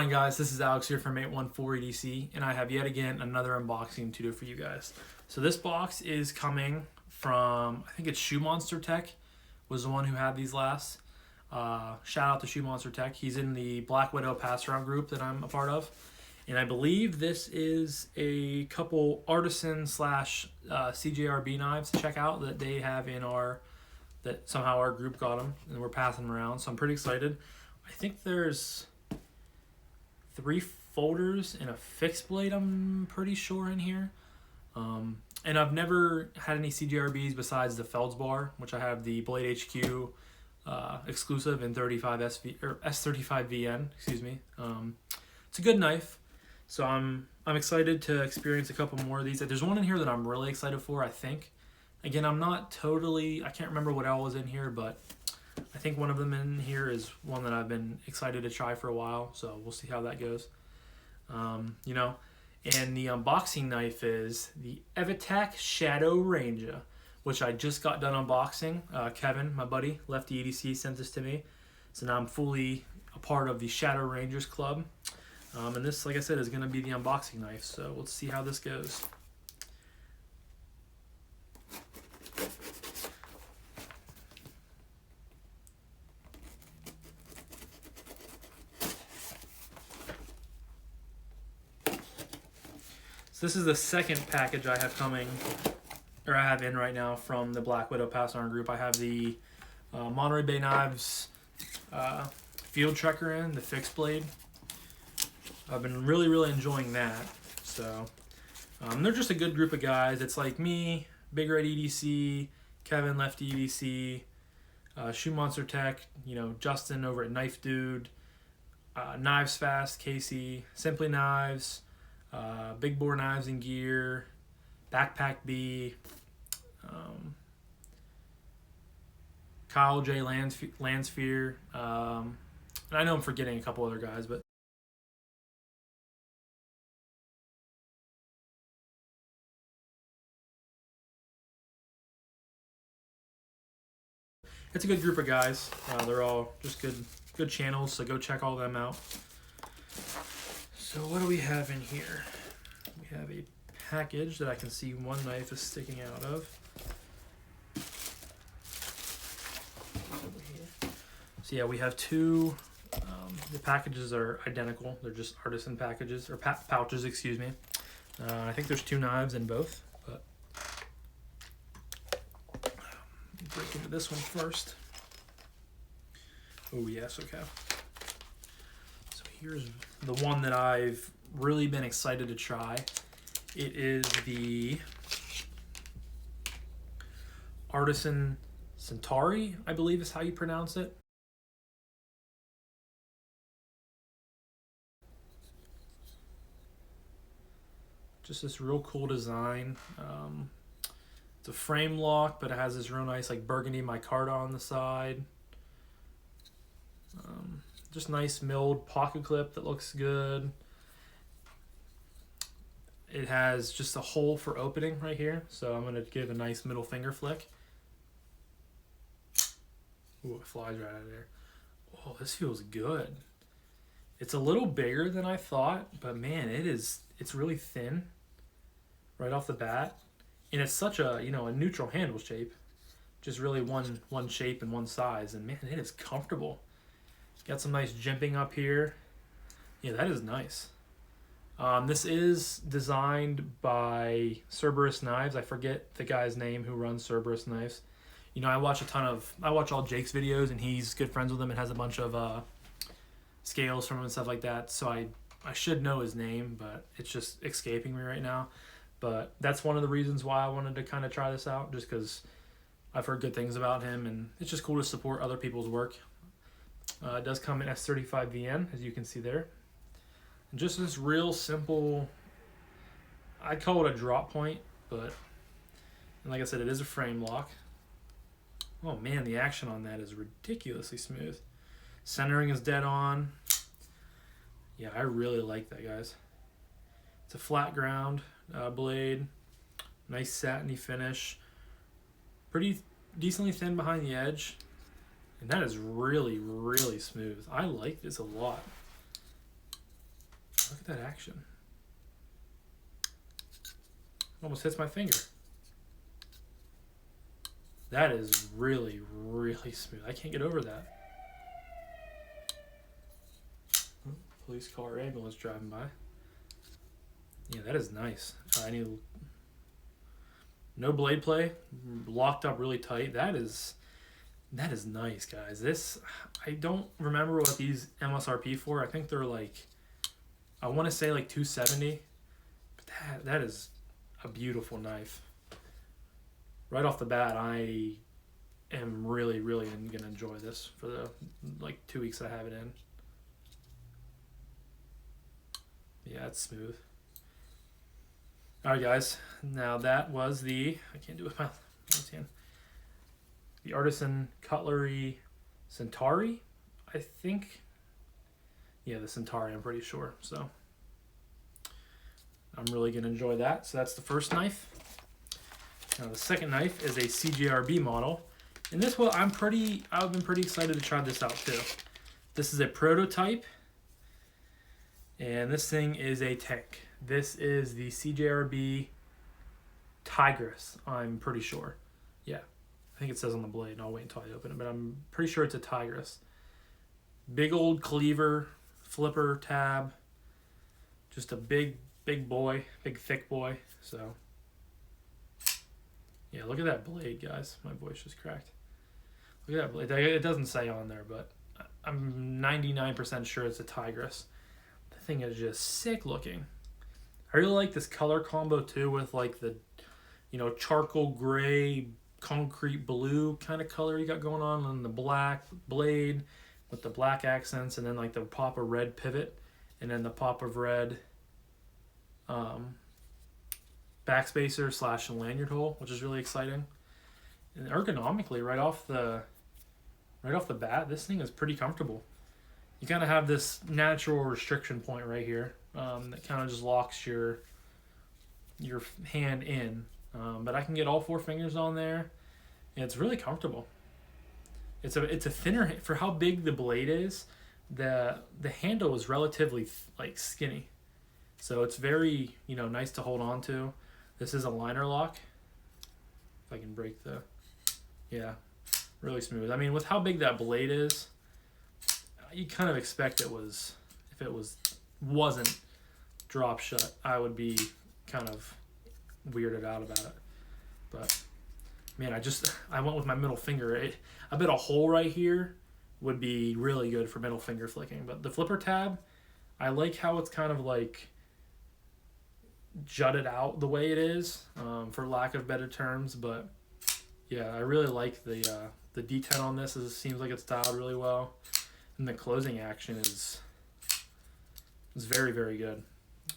on, guys? This is Alex here from 814EDC, and I have yet again another unboxing to do for you guys. So this box is coming from, I think it's Shoe Monster Tech was the one who had these last. Shout out to Shoe Monster Tech. He's in the Black Widow pass around group that I'm a part of. And I believe this is a couple Artisan slash CJRB knives to check out that they have in that somehow our group got them and we're passing them around. So I'm pretty excited. I think there's 3 folders and a fixed blade, I'm pretty sure, in here. And I've never had any CJRBs besides the Feldspar, which I have the Blade HQ exclusive in 35 SV or S35VN, excuse me. It's a good knife, so I'm excited to experience a couple more of these. There's one in here that I'm really excited for, I think. Again, I can't remember what all was in here, but I think one of them in here is one that I've been excited to try for a while, so we'll see how that goes. And the unboxing knife is the Evitech Shadow Ranger, which I just got done unboxing. Kevin, my buddy, Lefty EDC, sent this to me. So now I'm fully a part of the Shadow Rangers Club. And this, like I said, is going to be the unboxing knife, so let's see how this goes. So this is the second package I have coming, or I have in right now from the Black Widow Pass On group. I have the Monterey Bay Knives Field Trekker in, the fixed blade. I've been really enjoying that. So they're just a good group of guys. It's like me, Big Red EDC, Kevin, Lefty EDC, Shoe Monster Tech, Justin over at Knife Dude, Knives Fast, Casey, Simply Knives, Big Bore Knives and Gear, Backpack B, Kyle J. Landsphere, and I know I'm forgetting a couple other guys, but it's a good group of guys. They're all just good channels, so go check all them out. So what do we have in here? We have a package that I can see one knife is sticking out of. So yeah, we have 2. The packages are identical. They're just Artisan packages, or pouches, excuse me. I think there's 2 knives in both, but break into this one first. Oh yes, okay. So here's the one that I've really been excited to try. It is the Artisan Centauri, I believe is how you pronounce it. Just this real cool design. It's a frame lock, but it has this real nice burgundy micarta on the side. Just nice milled pocket clip that looks good. It has just a hole for opening right here, so I'm going to give a nice middle finger flick. Ooh, it flies right out of there. Oh, this feels good. It's a little bigger than I thought, but man, it's really thin right off the bat. And it's such a, a neutral handle shape. Just really one shape and one size, and man, it is comfortable. Got some nice jimping up here. Yeah, that is nice. This is designed by Cerberus Knives. I forget the guy's name who runs Cerberus Knives. I watch all Jake's videos, and he's good friends with him and has a bunch of scales from him and stuff like that. So I should know his name, but it's just escaping me right now. But that's one of the reasons why I wanted to kind of try this out, just because I've heard good things about him, and it's just cool to support other people's work. It does come in S35VN, as you can see there. And just this real simple, I'd call it a drop point, but like I said, it is a frame lock. Oh man, the action on that is ridiculously smooth. Centering is dead on. Yeah, I really like that, guys. It's a flat ground blade, nice satiny finish, pretty decently thin behind the edge, and that is really smooth. I like this a lot. Look at that action. Almost hits my finger. That is really, really smooth. I can't get over that. Police car or ambulance driving by. Yeah, that is nice. I need no blade play, locked up really tight. That is nice, guys. This, I don't remember what these MSRP for. I think they're like, I want to say like $270, but that is a beautiful knife. Right off the bat, I am really, really gonna enjoy this for the like 2 weeks I have it in. Yeah, it's smooth. Alright guys, now that was the, I can't do it with my left hand, the Artisan Cutlery Centauri, I think. Yeah, the Centauri, I'm pretty sure. So I'm really going to enjoy that. So that's the first knife. Now the second knife is a CJRB model. And this one, I've been pretty excited to try this out too. This is a prototype. And this thing is a tank. This is the CJRB Tigris, I'm pretty sure. Yeah, I think it says on the blade, and I'll wait until I open it, but I'm pretty sure it's a Tigris. Big old cleaver, flipper tab, just a big boy, big thick boy. So, yeah, look at that blade, guys. My voice just cracked. Look at that blade. It doesn't say on there, but I'm 99% sure it's a Tigris. The thing is just sick looking. I really like this color combo too, with like the, you know, charcoal gray, concrete blue kind of color you got going on, and the black blade with the black accents, and then like the pop of red pivot, and then the pop of red backspacer / lanyard hole, which is really exciting. And ergonomically, right off the bat, this thing is pretty comfortable. You kind of have this natural restriction point right here that kind of just locks your hand in. But I can get all 4 fingers on there, and it's really comfortable. It's a thinner, for how big the blade is. The handle is relatively like skinny, so it's very, you know, nice to hold on to. This is a liner lock. If I can break the, yeah, really smooth. I mean, with how big that blade is, you kind of expect it was, if it wasn't drop shut, I would be kind of weirded out about it. But man, I went with my middle finger. I bet a hole right here would be really good for middle finger flicking. But the flipper tab, I like how it's kind of like jutted out the way it is, for lack of better terms. But yeah, I really like the D10 on this. It seems like it's dialed really well. And the closing action is very, very good.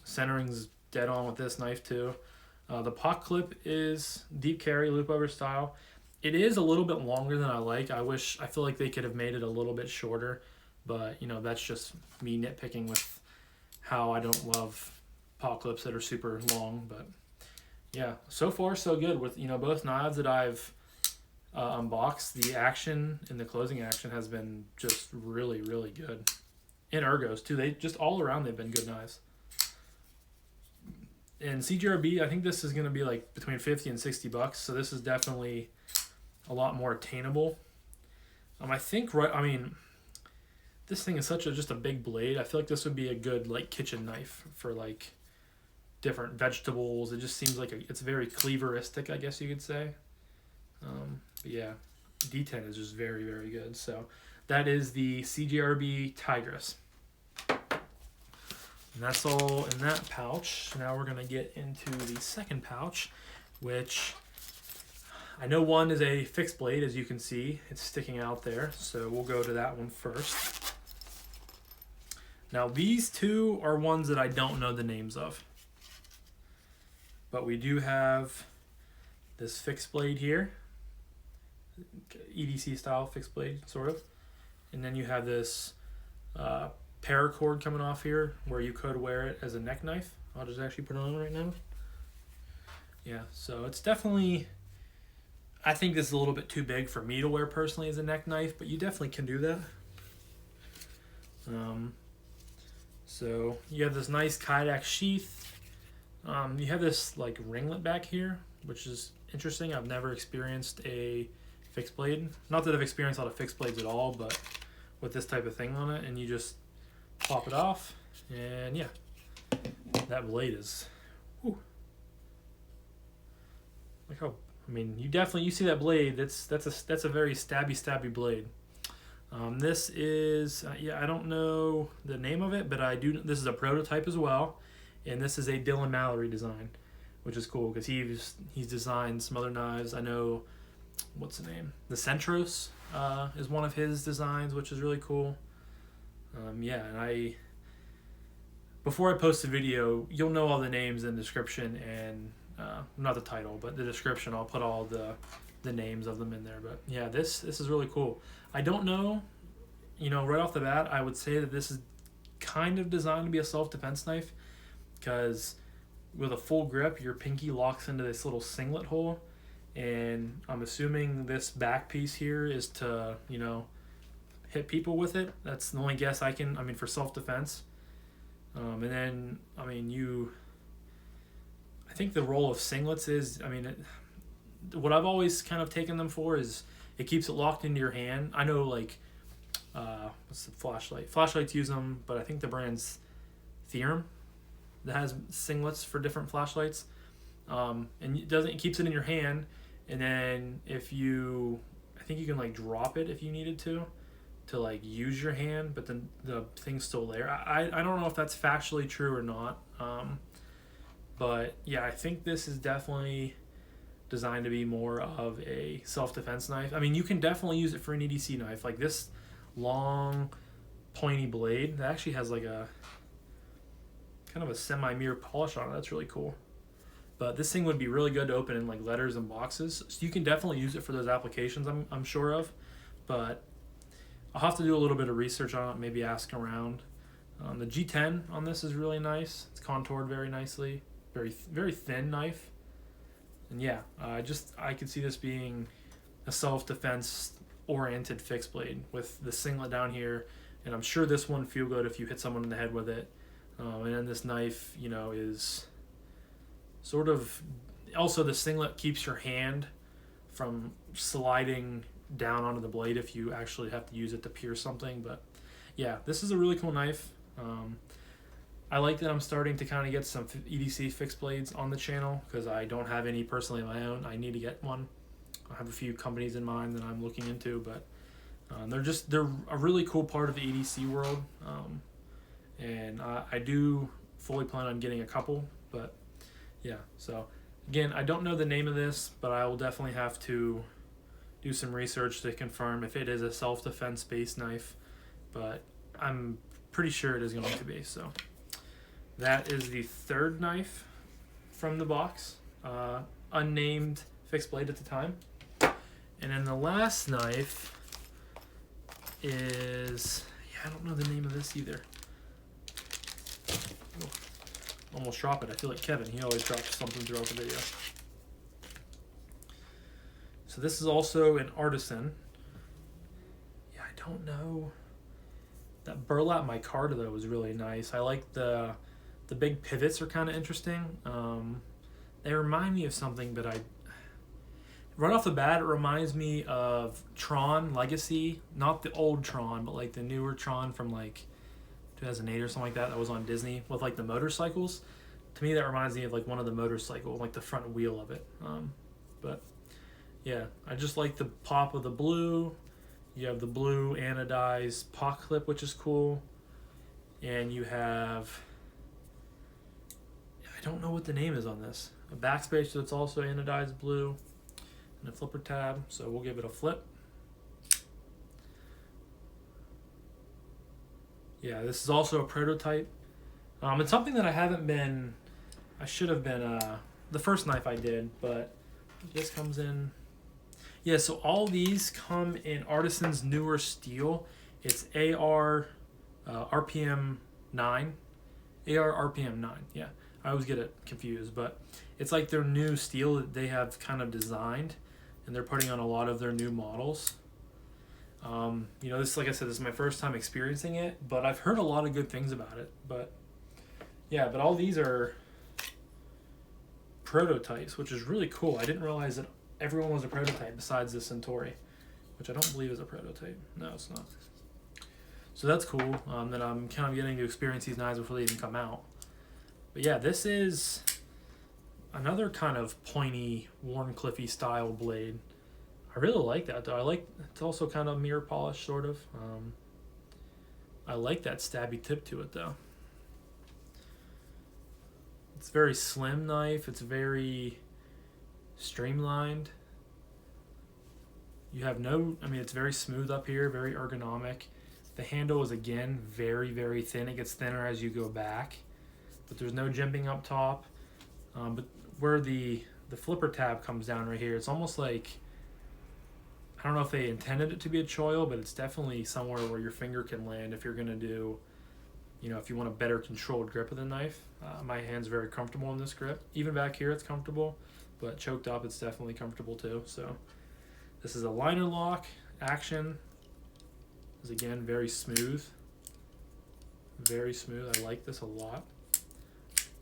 Centering's dead on with this knife too. The pocket clip is deep carry, loop over style. It is a little bit longer than I like. I feel like they could have made it a little bit shorter, but you know, that's just me nitpicking with how I don't love pocket clips that are super long. But yeah, so far so good with, you know, both knives that I've unboxed. The action and the closing action has been just really, really good. And ergos too. They just all around, they've been good knives. And CJRB, I think this is going to be like between $50 and $60. So this is definitely a lot more attainable. I think, right, I mean, this thing is just a big blade. I feel like this would be a good like kitchen knife for like different vegetables. It just seems like it's very cleaveristic, I guess you could say. But yeah, D10 is just very, very good. So that is the CJRB Tigris. And that's all in that pouch. Now we're going to get into the second pouch, which I know one is a fixed blade, as you can see. It's sticking out there, so we'll go to that one first. Now these two are ones that I don't know the names of. But we do have this fixed blade here. EDC style fixed blade, sort of. And then you have this paracord coming off here where you could wear it as a neck knife. I'll just actually put it on right now. Yeah, so it's definitely, I think this is a little bit too big for me to wear personally as a neck knife, but you definitely can do that. So you have this nice Kydex sheath. You have this like ringlet back here, which is interesting. I've never experienced a fixed blade. Not that I've experienced a lot of fixed blades at all, but with this type of thing on it, and you just pop it off, and yeah, that blade is, whew. Look how, I mean, you see that blade. That's a very stabby blade. This is yeah, I don't know the name of it, but I do. This is a prototype as well, and this is a Dylan Mallory design, which is cool because he's designed some other knives. I know, what's the name? The Centros is one of his designs, which is really cool. Yeah, and before I post the video, you'll know all the names in the description and not the title, but the description. I'll put all the names of them in there. But yeah, this is really cool. I don't know, right off the bat, I would say that this is kind of designed to be a self-defense knife because with a full grip, your pinky locks into this little singlet hole, and I'm assuming this back piece here is to, hit people with it. That's the only guess I can, for self-defense. And then, I think the role of singlets is, what I've always kind of taken them for is it keeps it locked into your hand. I know, what's the flashlight? Flashlights use them, but I think the brand's Theorem that has singlets for different flashlights. And it keeps it in your hand, and then I think you can drop it if you needed to use your hand, but then the thing's still there. I don't know if that's factually true or not. But yeah, I think this is definitely designed to be more of a self-defense knife. You can definitely use it for an EDC knife. Like this long, pointy blade that actually has like a kind of a semi-mirror polish on it. That's really cool. But this thing would be really good to open in letters and boxes. So you can definitely use it for those applications, I'm sure of. But I'll have to do a little bit of research on it, maybe ask around. The G10 on this is really nice. It's contoured very nicely. Very, very thin knife. And yeah, I could see this being a self-defense oriented fixed blade with the singlet down here, and I'm sure this one feel good if you hit someone in the head with it. And then this knife, is sort of, also the singlet keeps your hand from sliding down onto the blade if you actually have to use it to pierce something. But yeah, this is a really cool knife. I like that I'm starting to kind of get some EDC fixed blades on the channel because I don't have any personally of my own. I need to get one. I have a few companies in mind that I'm looking into, but they're a really cool part of the EDC world. And I do fully plan on getting a couple, but yeah. So again, I don't know the name of this, but I will definitely have to do some research to confirm if it is a self-defense based knife, but I'm pretty sure it is going to be. So that is the third knife from the box, unnamed fixed blade at the time. And then the last knife is, I don't know the name of this either. Oh, almost drop it. I feel like Kevin. He always drops something throughout the video. So this is also an Artisan. Yeah, I don't know. That burlap micarta though was really nice. I like the big pivots are kind of interesting. They remind me of something, but right off the bat, it reminds me of Tron Legacy. Not the old Tron, but the newer Tron from 2008 or something like that was on Disney with the motorcycles. To me, that reminds me of one of the motorcycle, the front wheel of it. But yeah, I just like the pop of the blue. You have the blue anodized pocket clip, which is cool. And you have, I don't know what the name is on this. A backspace that's also anodized blue. And a flipper tab, so we'll give it a flip. Yeah, this is also a prototype. It's something that I should have been, the first knife I did, but this comes in. Yeah, so all these come in Artisan's newer steel. It's AR RPM 9. AR RPM 9, yeah. I always get it confused, but it's their new steel that they have kind of designed, and they're putting on a lot of their new models. You know, this, like I said, this is my first time experiencing it, but I've heard a lot of good things about it. But yeah, but all these are prototypes, which is really cool. I didn't realize that everyone was a prototype besides the Centauri, which I don't believe is a prototype. No, it's not. So that's cool. That I'm kind of getting to experience these knives before they even come out. But yeah, this is another kind of pointy, Warncliffe-y style blade. I really like that though. I like, it's also kind of mirror polish sort of. I like that stabby tip to it though. It's a very slim knife. It's very streamlined. You have no, I mean, it's very smooth up here, very ergonomic. The handle is, again, very, very thin. It gets thinner as you go back, but there's no jimping up top. But where the flipper tab comes down right here, it's almost like, I don't know if they intended it to be a choil, but it's definitely somewhere where your finger can land if you're going to do, you know, if you want a better controlled grip of the knife. My hand's very comfortable in this grip. Even back here it's comfortable, but choked up it's definitely comfortable too. So this is a liner lock action. Is again very smooth. Very smooth. I like this a lot.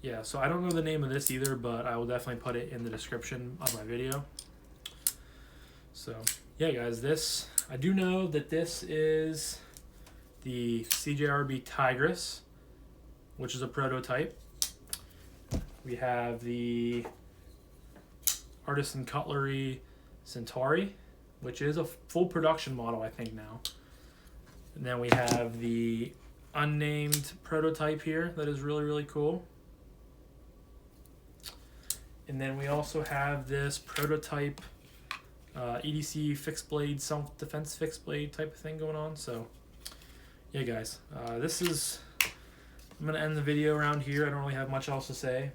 Yeah, so I don't know the name of this either, but I will definitely put it in the description of my video. So yeah guys, this, I do know that this is the CJRB Tigris, which is a prototype. We have the Artisan Cutlery Centauri, which is a full production model I think now. And then we have the unnamed prototype here that is really, really cool. And then we also have this prototype EDC fixed blade, self-defense fixed blade type of thing going on. So yeah guys, this is, I'm going to end the video around here. I don't really have much else to say.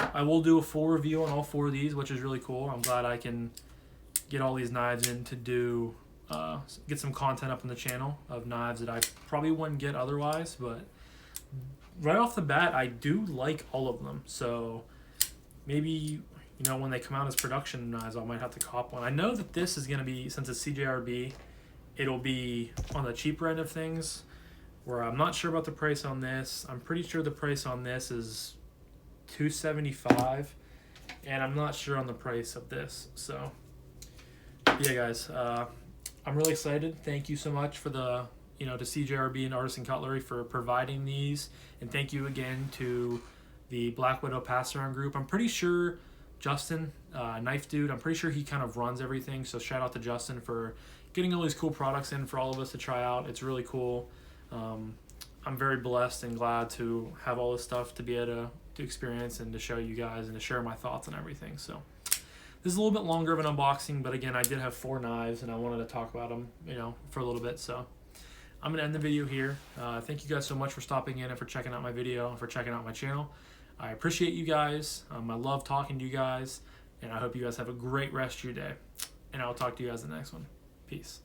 I will do a full review on all 4 of these, which is really cool. I'm glad I can get all these knives in to do, get some content up on the channel of knives that I probably wouldn't get otherwise. But right off the bat, I do like all of them. So maybe, you know, when they come out as production knives, I might have to cop one. I know that this is going to be, since it's CJRB, it'll be on the cheaper end of things, where I'm not sure about the price on this. I'm pretty sure the price on this is $275, and I'm not sure on the price of this. So yeah guys, I'm really excited. Thank you so much for the, you know, to CJRB and Artisan Cutlery for providing these, and thank you again to the Black Widow Pass-Around group. I'm pretty sure Justin, Knife Dude, I'm pretty sure he kind of runs everything, so shout out to Justin for getting all these cool products in for all of us to try out. It's really cool. I'm very blessed and glad to have all this stuff to be able to experience and to show you guys and to share my thoughts and everything. So this is a little bit longer of an unboxing, but again, I did have 4 knives and I wanted to talk about them, you know, for a little bit. So I'm going to end the video here. Thank you guys so much for stopping in and for checking out my video and for checking out my channel. I appreciate you guys. I love talking to you guys, and I hope you guys have a great rest of your day. And I'll talk to you guys in the next one. Peace.